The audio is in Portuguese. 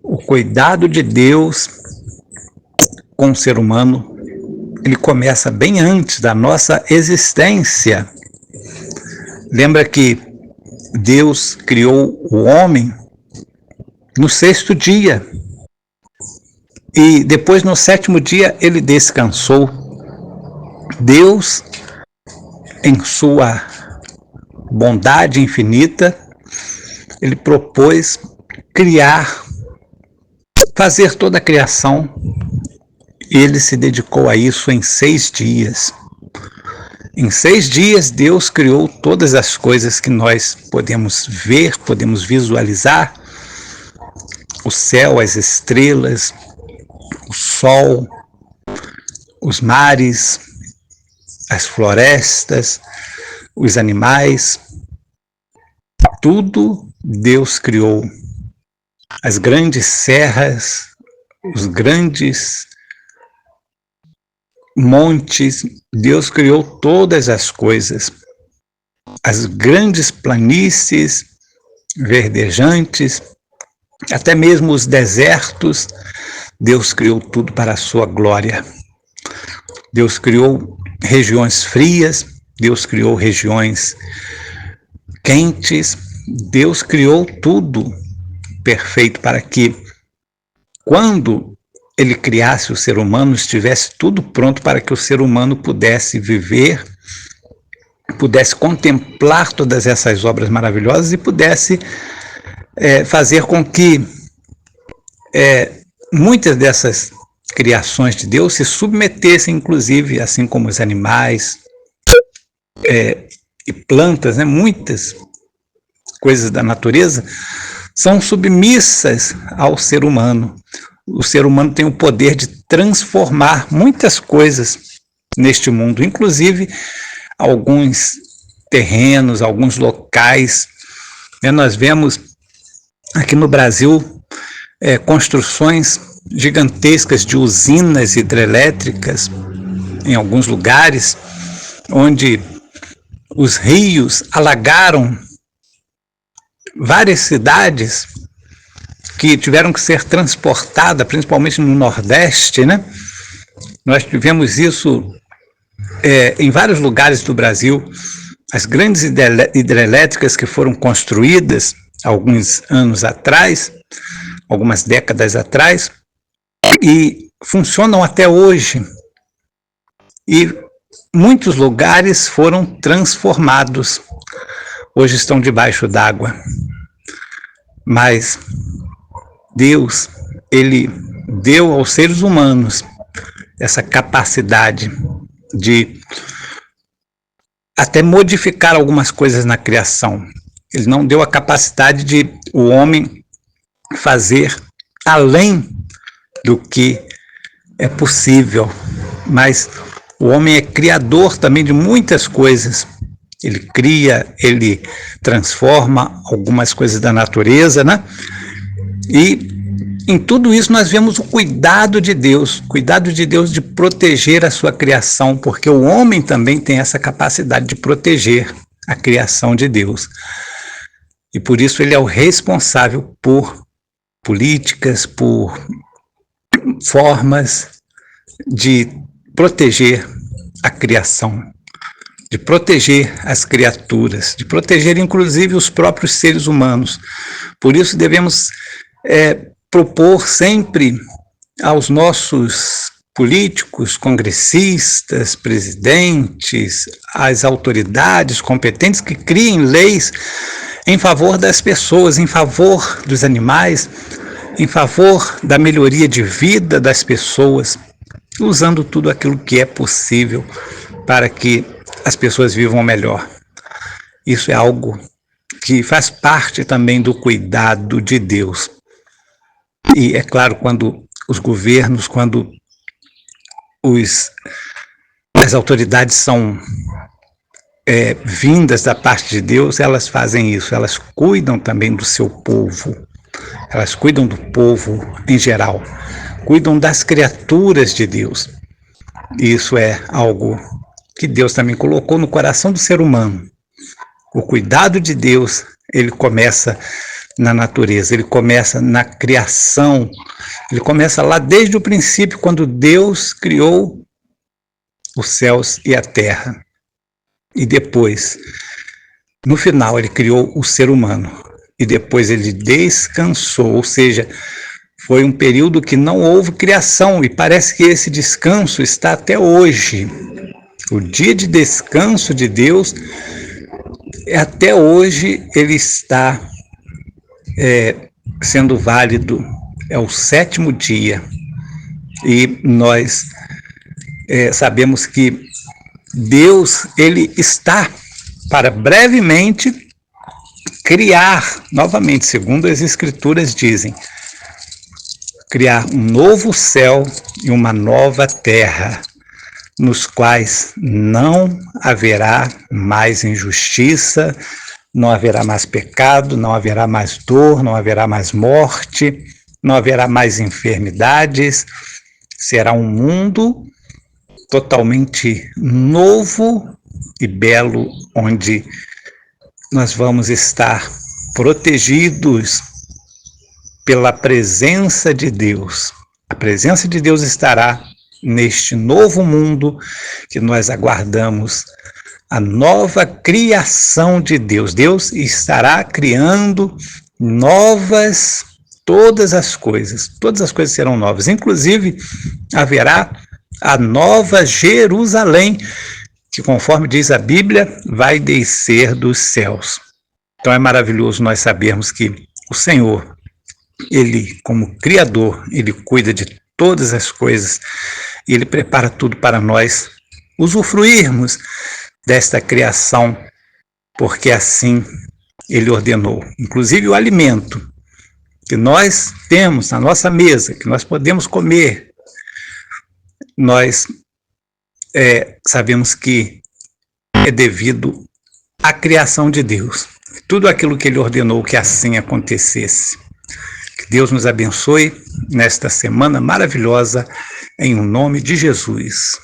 O cuidado de Deus com o ser humano, ele começa bem antes da nossa existência. Lembra que Deus criou o homem no 6º dia. E depois, no 7º dia, ele descansou. Deus, em sua bondade infinita, ele propôs criar, fazer toda a criação. Ele se dedicou a isso em 6 dias. Em 6 dias, Deus criou todas as coisas que nós podemos ver, podemos visualizar. O céu, as estrelas, o sol, os mares, as florestas, os animais. Tudo Deus criou. As grandes serras, os grandes montes, Deus criou todas as coisas. As grandes planícies verdejantes, até mesmo os desertos, Deus criou tudo para a sua glória. Deus criou regiões frias, Deus criou regiões quentes, Deus criou tudo perfeito para que, quando ele criasse o ser humano, estivesse tudo pronto para que o ser humano pudesse viver, pudesse contemplar todas essas obras maravilhosas e pudesse fazer com que muitas dessas criações de Deus se submetessem, inclusive, assim como os animais e plantas, né? Muitas coisas da natureza são submissas ao ser humano. O ser humano tem o poder de transformar muitas coisas neste mundo, inclusive alguns terrenos, alguns locais. Nós vemos aqui no Brasil construções gigantescas de usinas hidrelétricas em alguns lugares, onde os rios alagaram várias cidades que tiveram que ser transportadas, principalmente no Nordeste, né? Nós tivemos isso em vários lugares do Brasil. As grandes hidrelétricas que foram construídas alguns anos atrás, algumas décadas atrás, e funcionam até hoje. E muitos lugares foram transformados. Hoje estão debaixo d'água. Mas Deus, ele deu aos seres humanos essa capacidade de até modificar algumas coisas na criação. Ele não deu a capacidade de o homem fazer além do que é possível, mas o homem é criador também de muitas coisas. Ele cria, ele transforma algumas coisas da natureza, né? E em tudo isso nós vemos o cuidado de Deus de proteger a sua criação, porque o homem também tem essa capacidade de proteger a criação de Deus. E por isso ele é o responsável por políticas, por formas de proteger a criação, de proteger as criaturas, de proteger inclusive os próprios seres humanos. Por isso devemos propor sempre aos nossos políticos, congressistas, presidentes, às autoridades competentes que criem leis em favor das pessoas, em favor dos animais, em favor da melhoria de vida das pessoas, usando tudo aquilo que é possível para que as pessoas vivam melhor. Isso é algo que faz parte também do cuidado de Deus. E é claro, quando os governos, quando as autoridades são vindas da parte de Deus, elas fazem isso, elas cuidam também do seu povo, elas cuidam do povo em geral, cuidam das criaturas de Deus. E isso é algo que Deus também colocou no coração do ser humano. O cuidado de Deus, ele começa na natureza, ele começa na criação, ele começa lá desde o princípio, quando Deus criou os céus e a terra. E depois, no final, ele criou o ser humano. E depois ele descansou, ou seja, foi um período que não houve criação, e parece que esse descanso está até hoje. O dia de descanso de Deus, até hoje, ele está sendo válido. É o 7º dia. E nós sabemos que Deus, ele está para brevemente criar, novamente, segundo as Escrituras dizem, criar um novo céu e uma nova terra, nos quais não haverá mais injustiça, não haverá mais pecado, não haverá mais dor, não haverá mais morte, não haverá mais enfermidades. Será um mundo totalmente novo e belo, onde nós vamos estar protegidos pela presença de Deus. A presença de Deus estará neste novo mundo que nós aguardamos, a nova criação de Deus. Deus estará criando novas, todas as coisas serão novas, inclusive haverá a nova Jerusalém, que, conforme diz a Bíblia, vai descer dos céus. Então é maravilhoso nós sabermos que o Senhor, ele, como Criador, ele cuida de todas as coisas e ele prepara tudo para nós usufruirmos desta criação, porque assim ele ordenou. Inclusive o alimento que nós temos na nossa mesa, que nós podemos comer, nós sabemos que é devido à criação de Deus. Tudo aquilo que ele ordenou que assim acontecesse. Que Deus nos abençoe nesta semana maravilhosa, em nome de Jesus.